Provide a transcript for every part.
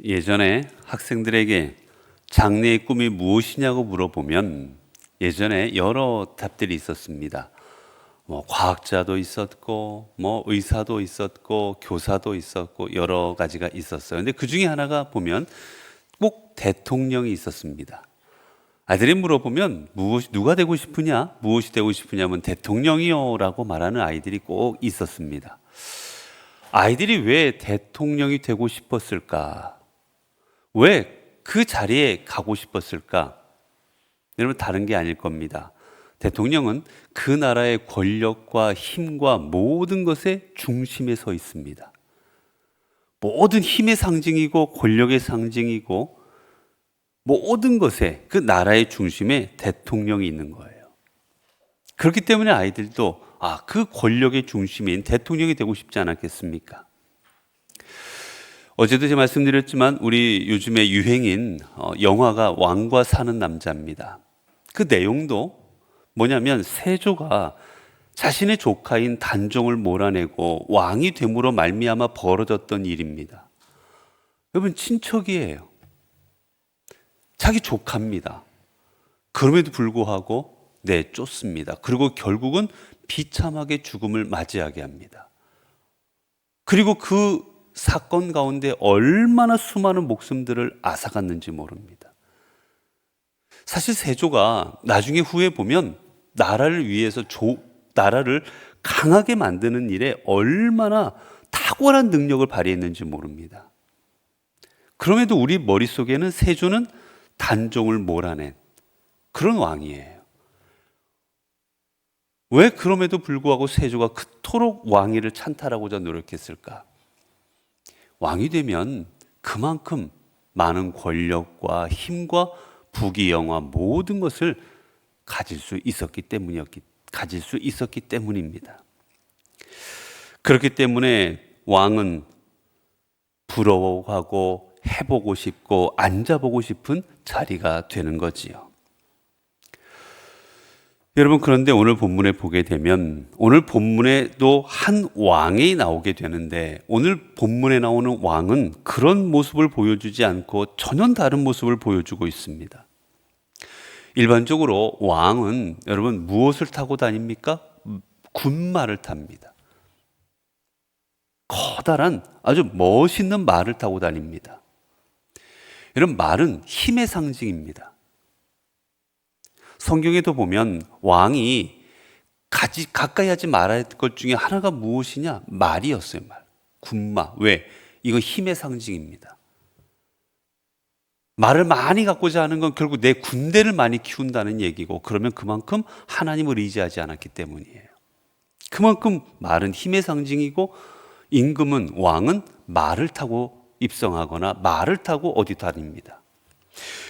예전에 학생들에게 장래의 꿈이 무엇이냐고 물어보면 예전에 여러 답들이 있었습니다. 과학자도 있었고, 의사도 있었고, 교사도 있었고, 여러 가지가 있었어요. 근데 그 중에 하나가 보면 꼭 대통령이 있었습니다. 아들이 물어보면 누가 되고 싶으냐? 무엇이 되고 싶으냐면 대통령이요 라고 말하는 아이들이 꼭 있었습니다. 아이들이 왜 대통령이 되고 싶었을까? 왜 그 자리에 가고 싶었을까? 여러분, 다른 게 아닐 겁니다. 대통령은 그 나라의 권력과 힘과 모든 것의 중심에 서 있습니다. 모든 힘의 상징이고 권력의 상징이고 모든 것에 그 나라의 중심에 대통령이 있는 거예요. 그렇기 때문에 아이들도 그 권력의 중심인 대통령이 되고 싶지 않았겠습니까? 어제도 제가 말씀드렸지만 우리 요즘에 유행인 영화가 왕과 사는 남자입니다. 그 내용도 뭐냐면 세조가 자신의 조카인 단종을 몰아내고 왕이 됨으로 말미암아 벌어졌던 일입니다. 여러분, 친척이에요. 자기 조카입니다. 그럼에도 불구하고 쫓습니다. 그리고 결국은 비참하게 죽음을 맞이하게 합니다. 그리고 그 사건 가운데 얼마나 수많은 목숨들을 앗아갔는지 모릅니다. 사실 세조가 나중에 후에 보면 나라를 위해서 나라를 강하게 만드는 일에 얼마나 탁월한 능력을 발휘했는지 모릅니다. 그럼에도 우리 머릿속에는 세조는 단종을 몰아낸 그런 왕이에요. 왜 그럼에도 불구하고 세조가 그토록 왕위를 찬탈하고자 노력했을까? 왕이 되면 그만큼 많은 권력과 힘과 부귀영화 모든 것을 가질 수 있었기 때문입니다. 그렇기 때문에 왕은 부러워하고 해보고 싶고 앉아보고 싶은 자리가 되는 거지요. 여러분, 그런데 오늘 본문에 보게 되면 오늘 본문에도 한 왕이 나오게 되는데 오늘 본문에 나오는 왕은 그런 모습을 보여주지 않고 전혀 다른 모습을 보여주고 있습니다. 일반적으로 왕은 여러분 무엇을 타고 다닙니까? 군말을 탑니다. 커다란 아주 멋있는 말을 타고 다닙니다. 여러분, 말은 힘의 상징입니다. 성경에도 보면 왕이 가까이 하지 말아야 할 것 중에 하나가 무엇이냐? 말이었어요. 말. 군마. 왜? 이거 힘의 상징입니다. 말을 많이 갖고자 하는 건 결국 내 군대를 많이 키운다는 얘기고, 그러면 그만큼 하나님을 의지하지 않았기 때문이에요. 그만큼 말은 힘의 상징이고, 임금은, 왕은 말을 타고 입성하거나 말을 타고 어디 다닙니다.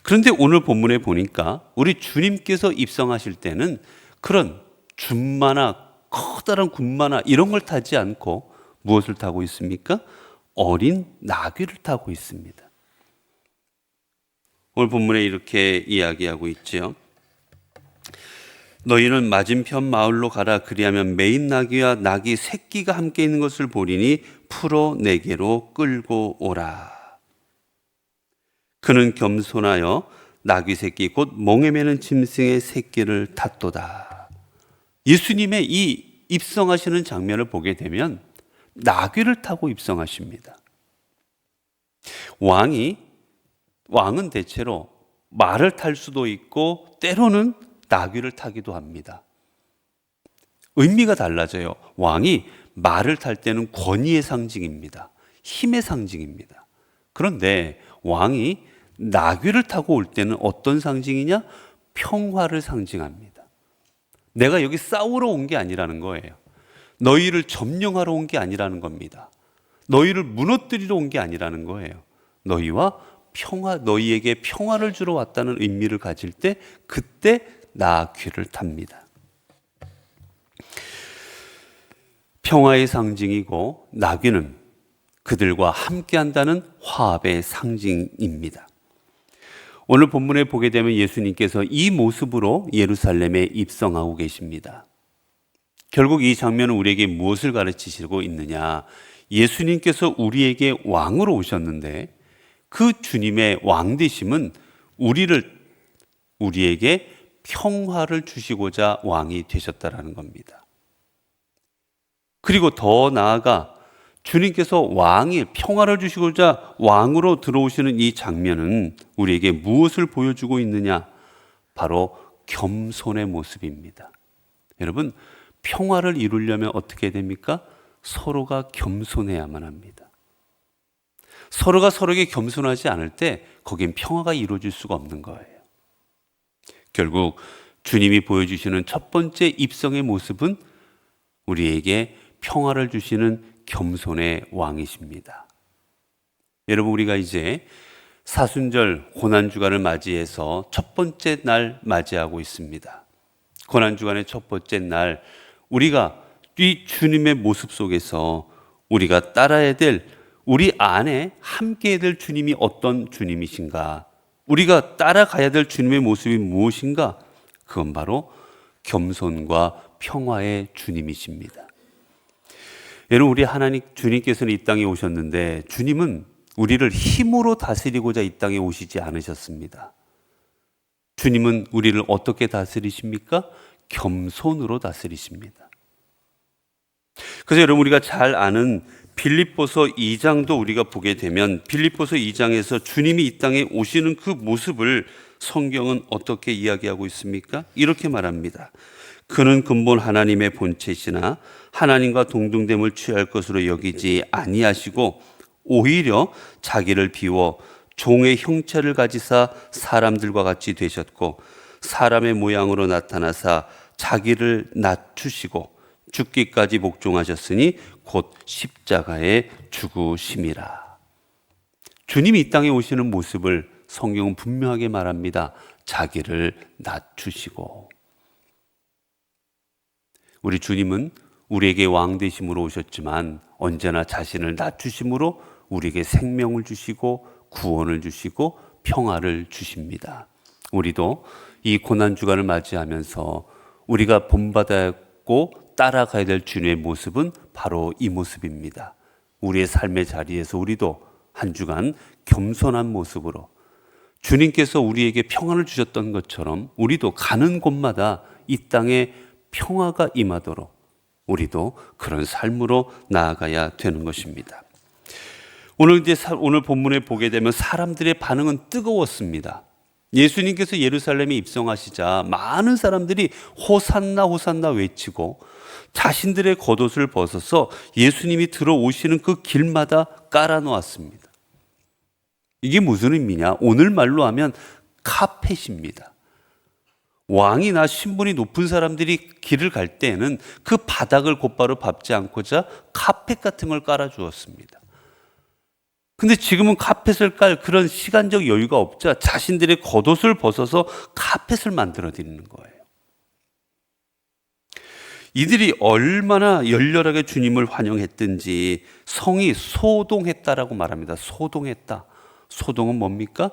그런데 오늘 본문에 보니까 우리 주님께서 입성하실 때는 그런 준마나 커다란 군마나 이런 걸 타지 않고 무엇을 타고 있습니까? 어린 나귀를 타고 있습니다. 오늘 본문에 이렇게 이야기하고 있죠. 너희는 맞은편 마을로 가라. 그리하면 매인 나귀와 나귀 새끼가 함께 있는 것을 보리니 풀어 내게로 끌고 오라. 그는 겸손하여 나귀 새끼 곧 멍에 매는 짐승의 새끼를 탔도다. 예수님의 이 입성하시는 장면을 보게 되면 나귀를 타고 입성하십니다. 왕은 대체로 말을 탈 수도 있고 때로는 나귀를 타기도 합니다. 의미가 달라져요. 왕이 말을 탈 때는 권위의 상징입니다. 힘의 상징입니다. 그런데 왕이 나귀를 타고 올 때는 어떤 상징이냐? 평화를 상징합니다. 내가 여기 싸우러 온 게 아니라는 거예요. 너희를 점령하러 온 게 아니라는 겁니다. 너희를 무너뜨리러 온 게 아니라는 거예요. 너희에게 평화를 주러 왔다는 의미를 가질 때 그때 나귀를 탑니다. 평화의 상징이고 나귀는 그들과 함께한다는 화합의 상징입니다. 오늘 본문에 보게 되면 예수님께서 이 모습으로 예루살렘에 입성하고 계십니다. 결국 이 장면은 우리에게 무엇을 가르치시고 있느냐? 예수님께서 우리에게 왕으로 오셨는데 그 주님의 왕 되심은 우리에게 평화를 주시고자 왕이 되셨다라는 겁니다. 그리고 더 나아가 주님께서 평화를 주시고자 왕으로 들어오시는 이 장면은 우리에게 무엇을 보여주고 있느냐? 바로 겸손의 모습입니다. 여러분, 평화를 이루려면 어떻게 됩니까? 서로가 겸손해야만 합니다. 서로가 서로에게 겸손하지 않을 때 거긴 평화가 이루어질 수가 없는 거예요. 결국 주님이 보여주시는 첫 번째 입성의 모습은 우리에게 평화를 주시는 겸손의 왕이십니다. 여러분, 우리가 이제 사순절 고난주간을 맞이해서 첫 번째 날 맞이하고 있습니다. 고난주간의 첫 번째 날, 우리가 이 주님의 모습 속에서 우리가 따라야 될, 우리 안에 함께해야 될 주님이 어떤 주님이신가, 우리가 따라가야 될 주님의 모습이 무엇인가? 그건 바로 겸손과 평화의 주님이십니다. 여러분, 우리 하나님 주님께서는 이 땅에 오셨는데 주님은 우리를 힘으로 다스리고자 이 땅에 오시지 않으셨습니다. 주님은 우리를 어떻게 다스리십니까? 겸손으로 다스리십니다. 그래서 여러분, 우리가 잘 아는 빌립보서 2장도 우리가 보게 되면 빌립보서 2장에서 주님이 이 땅에 오시는 그 모습을 성경은 어떻게 이야기하고 있습니까? 이렇게 말합니다. 그는 근본 하나님의 본체시나 하나님과 동등됨을 취할 것으로 여기지 아니하시고 오히려 자기를 비워 종의 형체를 가지사 사람들과 같이 되셨고 사람의 모양으로 나타나사 자기를 낮추시고 죽기까지 복종하셨으니 곧 십자가에 죽으심이라. 주님이 이 땅에 오시는 모습을 성경은 분명하게 말합니다. 자기를 낮추시고. 우리 주님은 우리에게 왕 되심으로 오셨지만 언제나 자신을 낮추심으로 우리에게 생명을 주시고 구원을 주시고 평화를 주십니다. 우리도 이 고난주간을 맞이하면서 우리가 본받았고 따라가야 될 주님의 모습은 바로 이 모습입니다. 우리의 삶의 자리에서 우리도 한 주간 겸손한 모습으로 주님께서 우리에게 평안을 주셨던 것처럼 우리도 가는 곳마다 이 땅에 평화가 임하도록 우리도 그런 삶으로 나아가야 되는 것입니다. 오늘 본문에 보게 되면 사람들의 반응은 뜨거웠습니다. 예수님께서 예루살렘에 입성하시자 많은 사람들이 호산나 호산나 외치고 자신들의 겉옷을 벗어서 예수님이 들어오시는 그 길마다 깔아놓았습니다. 이게 무슨 의미냐? 오늘 말로 하면 카펫입니다. 왕이나 신분이 높은 사람들이 길을 갈 때에는 그 바닥을 곧바로 밟지 않고자 카펫 같은 걸 깔아주었습니다. 근데 지금은 카펫을 깔 그런 시간적 여유가 없자 자신들의 겉옷을 벗어서 카펫을 만들어 드리는 거예요. 이들이 얼마나 열렬하게 주님을 환영했든지 성이 소동했다라고 말합니다. 소동했다. 소동은 뭡니까?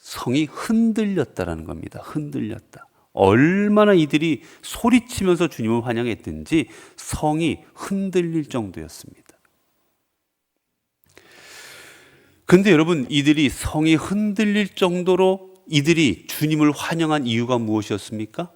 성이 흔들렸다라는 겁니다. 흔들렸다. 얼마나 이들이 소리치면서 주님을 환영했든지 성이 흔들릴 정도였습니다. 근데 여러분, 이들이 성이 흔들릴 정도로 이들이 주님을 환영한 이유가 무엇이었습니까?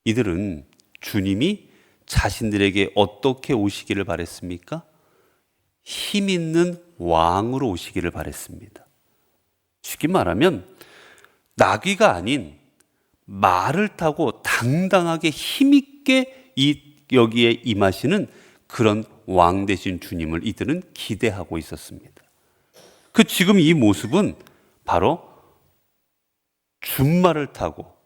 이들은 주님이 자신들에게 어떻게 오시기를 바랬습니까? 힘 있는 왕으로 오시기를 바랬습니다. 쉽게 말하면 나귀가 아닌 말을 타고 당당하게 힘있게 여기에 임하시는 그런 왕 되신 주님을 이들은 기대하고 있었습니다. 지금 이 모습은 바로 준말을 타고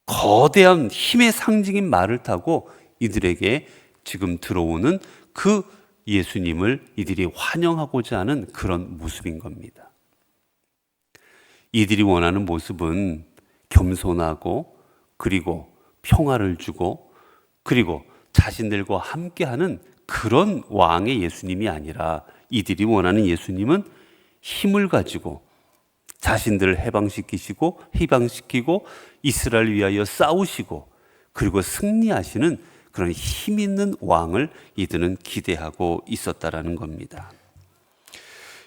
거대한 힘의 상징인 말을 타고 이들에게 지금 들어오는 그 예수님을 이들이 환영하고자 하는 그런 모습인 겁니다. 이들이 원하는 모습은 겸손하고 그리고 평화를 주고 그리고 자신들과 함께하는 그런 왕의 예수님이 아니라 이들이 원하는 예수님은 힘을 가지고 자신들을 해방시키시고 희방시키고 이스라엘을 위하여 싸우시고 그리고 승리하시는 그런 힘 있는 왕을 이들은 기대하고 있었다라는 겁니다.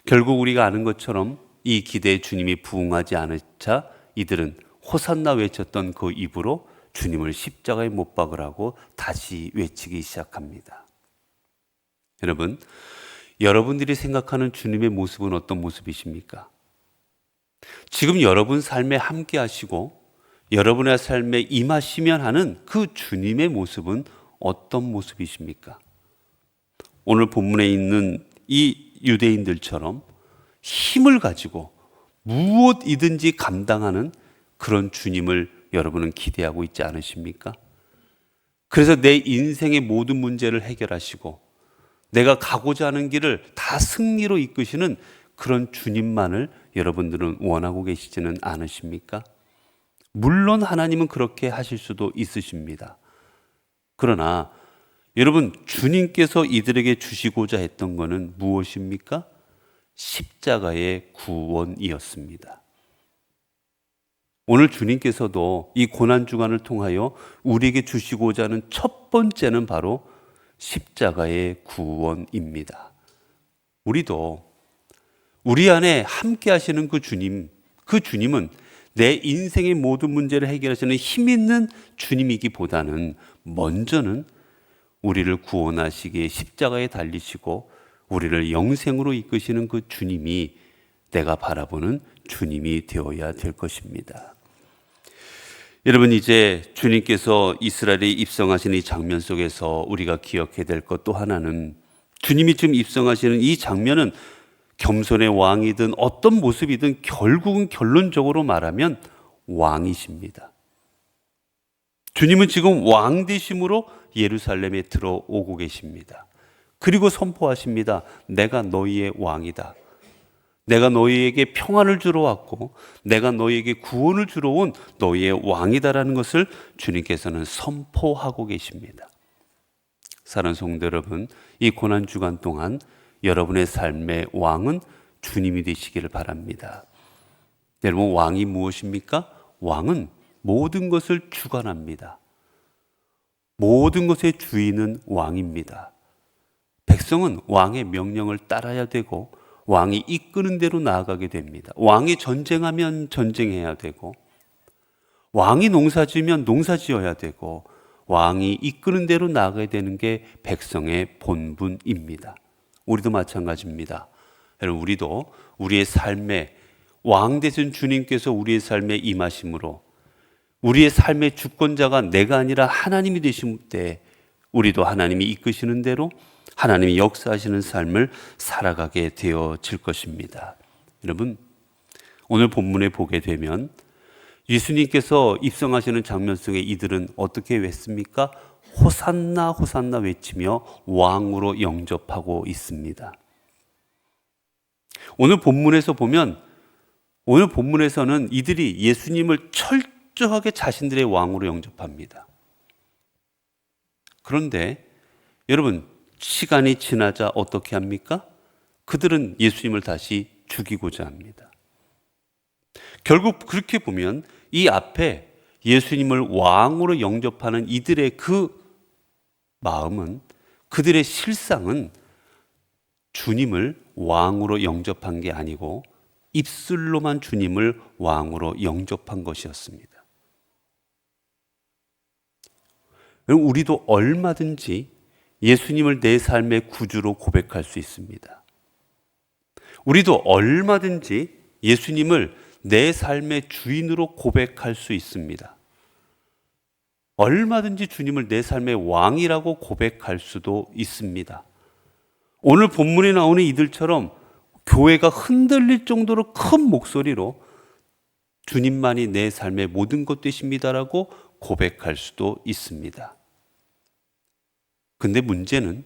결국 우리가 아는 것처럼 이 기대에 주님이 부응하지 않으자 이들은 호산나 외쳤던 그 입으로 주님을 십자가에 못 박으라고 다시 외치기 시작합니다. 여러분, 여러분들이 생각하는 주님의 모습은 어떤 모습이십니까? 지금 여러분 삶에 함께 하시고 여러분의 삶에 임하시면 하는 그 주님의 모습은 어떤 모습이십니까? 오늘 본문에 있는 이 유대인들처럼 힘을 가지고 무엇이든지 감당하는 그런 주님을 여러분은 기대하고 있지 않으십니까? 그래서 내 인생의 모든 문제를 해결하시고 내가 가고자 하는 길을 다 승리로 이끄시는 그런 주님만을 여러분들은 원하고 계시지는 않으십니까? 물론 하나님은 그렇게 하실 수도 있으십니다. 그러나 여러분, 주님께서 이들에게 주시고자 했던 것은 무엇입니까? 십자가의 구원이었습니다. 오늘 주님께서도 이 고난주간을 통하여 우리에게 주시고자 하는 첫 번째는 바로 십자가의 구원입니다. 우리도 우리 안에 함께 하시는 그 주님은 내 인생의 모든 문제를 해결하시는 힘 있는 주님이기보다는 먼저는 우리를 구원하시기에 십자가에 달리시고 우리를 영생으로 이끄시는 그 주님이 내가 바라보는 주님이 되어야 될 것입니다. 여러분, 이제 주님께서 이스라엘에 입성하신 이 장면 속에서 우리가 기억해야 될 것 또 하나는, 주님이 지금 입성하시는 이 장면은 겸손의 왕이든 어떤 모습이든 결국은 결론적으로 말하면 왕이십니다. 주님은 지금 왕 되심으로 예루살렘에 들어오고 계십니다. 그리고 선포하십니다. 내가 너희의 왕이다. 내가 너희에게 평안을 주러 왔고 내가 너희에게 구원을 주러 온 너희의 왕이다라는 것을 주님께서는 선포하고 계십니다. 사랑하는 성도 여러분, 이 고난주간 동안 여러분의 삶의 왕은 주님이 되시기를 바랍니다. 여러분, 왕이 무엇입니까? 왕은 모든 것을 주관합니다. 모든 것의 주인은 왕입니다. 백성은 왕의 명령을 따라야 되고 왕이 이끄는 대로 나아가게 됩니다. 왕이 전쟁하면 전쟁해야 되고 왕이 농사지으면 농사지어야 되고 왕이 이끄는 대로 나아가야 되는 게 백성의 본분입니다. 우리도 마찬가지입니다. 여러분, 우리도 우리의 삶에 왕 되신 주님께서 우리의 삶에 임하심으로 우리의 삶의 주권자가 내가 아니라 하나님이 되신 때 우리도 하나님이 이끄시는 대로 하나님이 역사하시는 삶을 살아가게 되어질 것입니다. 여러분, 오늘 본문에 보게 되면 예수님께서 입성하시는 장면 속에 이들은 어떻게 외칩니까? 호산나 호산나 외치며 왕으로 영접하고 있습니다. 오늘 본문에서 보면, 오늘 본문에서는 이들이 예수님을 철저하게 자신들의 왕으로 영접합니다. 그런데 여러분, 시간이 지나자 어떻게 합니까? 그들은 예수님을 다시 죽이고자 합니다. 결국 그렇게 보면 이 앞에 예수님을 왕으로 영접하는 이들의 그 마음은, 그들의 실상은 주님을 왕으로 영접한 게 아니고 입술로만 주님을 왕으로 영접한 것이었습니다. 우리도 얼마든지 예수님을 내 삶의 구주로 고백할 수 있습니다. 우리도 얼마든지 예수님을 내 삶의 주인으로 고백할 수 있습니다. 얼마든지 주님을 내 삶의 왕이라고 고백할 수도 있습니다. 오늘 본문에 나오는 이들처럼 교회가 흔들릴 정도로 큰 목소리로 주님만이 내 삶의 모든 것 되십니다라고 고백할 수도 있습니다. 근데 문제는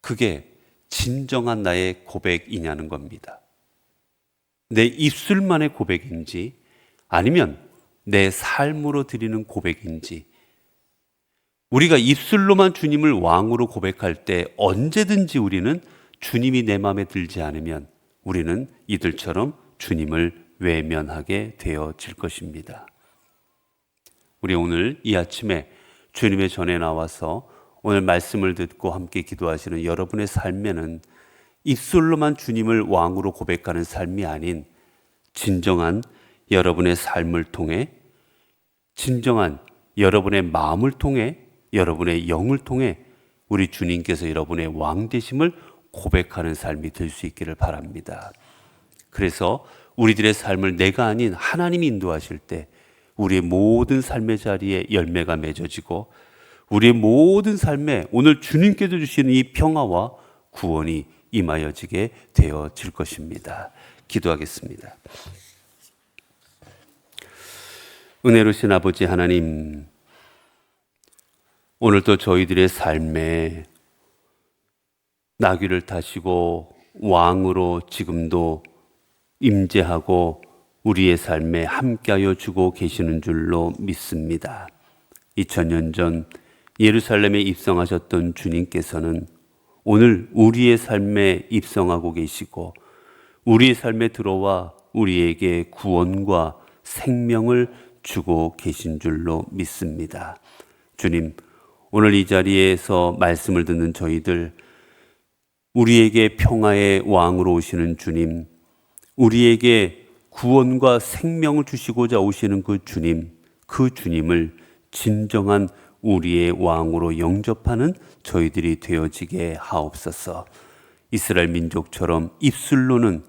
그게 진정한 나의 고백이냐는 겁니다. 내 입술만의 고백인지 아니면 내 삶으로 드리는 고백인지. 우리가 입술로만 주님을 왕으로 고백할 때 언제든지 우리는 주님이 내 마음에 들지 않으면 우리는 이들처럼 주님을 외면하게 되어질 것입니다. 우리 오늘 이 아침에 주님의 전에 나와서 오늘 말씀을 듣고 함께 기도하시는 여러분의 삶에는 입술로만 주님을 왕으로 고백하는 삶이 아닌 진정한 여러분의 삶을 통해, 진정한 여러분의 마음을 통해, 여러분의 영을 통해 우리 주님께서 여러분의 왕 되심을 고백하는 삶이 될 수 있기를 바랍니다. 그래서 우리들의 삶을 내가 아닌 하나님이 인도하실 때 우리의 모든 삶의 자리에 열매가 맺어지고 우리의 모든 삶에 오늘 주님께서 주시는 이 평화와 구원이 임하여지게 되어질 것입니다. 기도하겠습니다. 은혜로우신 아버지 하나님, 오늘도 저희들의 삶에 나귀를 타시고 왕으로 지금도 임재하고 우리의 삶에 함께하여 주고 계시는 줄로 믿습니다. 2000년 전 예루살렘에 입성하셨던 주님께서는 오늘 우리의 삶에 입성하고 계시고 우리의 삶에 들어와 우리에게 구원과 생명을 주고 계신 줄로 믿습니다. 주님, 오늘 이 자리에서 말씀을 듣는 저희들, 우리에게 평화의 왕으로 오시는 주님, 우리에게 구원과 생명을 주시고자 오시는 그 주님, 그 주님을 진정한 우리의 왕으로 영접하는 저희들이 되어지게 하옵소서. 이스라엘 민족처럼 입술로는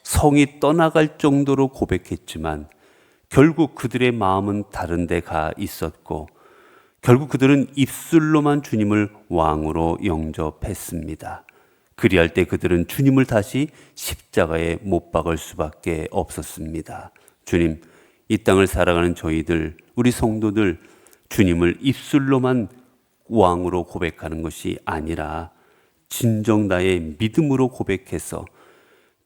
성이 떠나갈 정도로 고백했지만 결국 그들의 마음은 다른 데 가 있었고 결국 그들은 입술로만 주님을 왕으로 영접했습니다. 그리할 때 그들은 주님을 다시 십자가에 못 박을 수밖에 없었습니다. 주님, 이 땅을 살아가는 저희들, 우리 성도들, 주님을 입술로만 왕으로 고백하는 것이 아니라 진정 나의 믿음으로 고백해서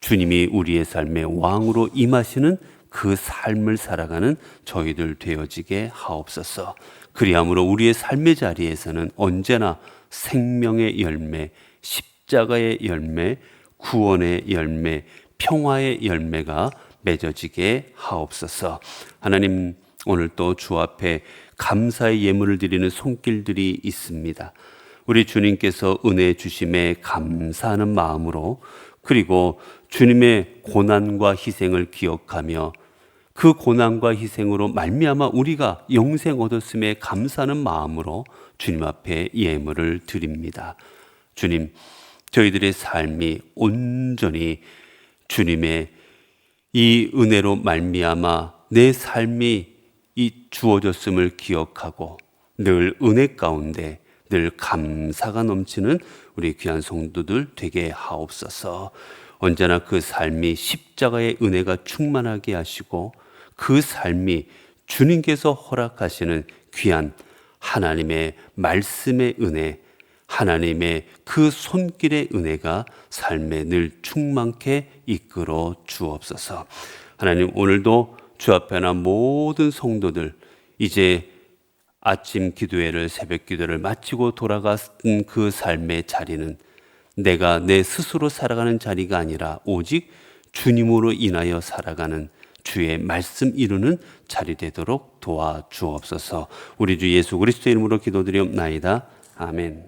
주님이 우리의 삶에 왕으로 임하시는 그 삶을 살아가는 저희들 되어지게 하옵소서. 그리함으로 우리의 삶의 자리에서는 언제나 생명의 열매, 십자가의 열매, 구원의 열매, 평화의 열매가 맺어지게 하옵소서. 하나님, 오늘 또 주 앞에 감사의 예물을 드리는 손길들이 있습니다. 우리 주님께서 은혜 주심에 감사하는 마음으로, 그리고 주님의 고난과 희생을 기억하며 그 고난과 희생으로 말미암아 우리가 영생 얻었음에 감사하는 마음으로 주님 앞에 예물을 드립니다. 주님, 저희들의 삶이 온전히 주님의 이 은혜로 말미암아 내 삶이 이 주어졌음을 기억하고 늘 은혜 가운데 늘 감사가 넘치는 우리 귀한 성도들 되게 하옵소서. 언제나 그 삶이 십자가의 은혜가 충만하게 하시고 그 삶이 주님께서 허락하시는 귀한 하나님의 말씀의 은혜, 하나님의 그 손길의 은혜가 삶에 늘 충만케 이끌어 주옵소서. 하나님, 오늘도 주 앞에 나 모든 성도들, 이제 아침 기도회를, 새벽 기도를 마치고 돌아간 그 삶의 자리는 내가 내 스스로 살아가는 자리가 아니라 오직 주님으로 인하여 살아가는 주의 말씀 이루는 자리 되도록 도와주옵소서. 우리 주 예수 그리스도의 이름으로 기도드리옵나이다. 아멘.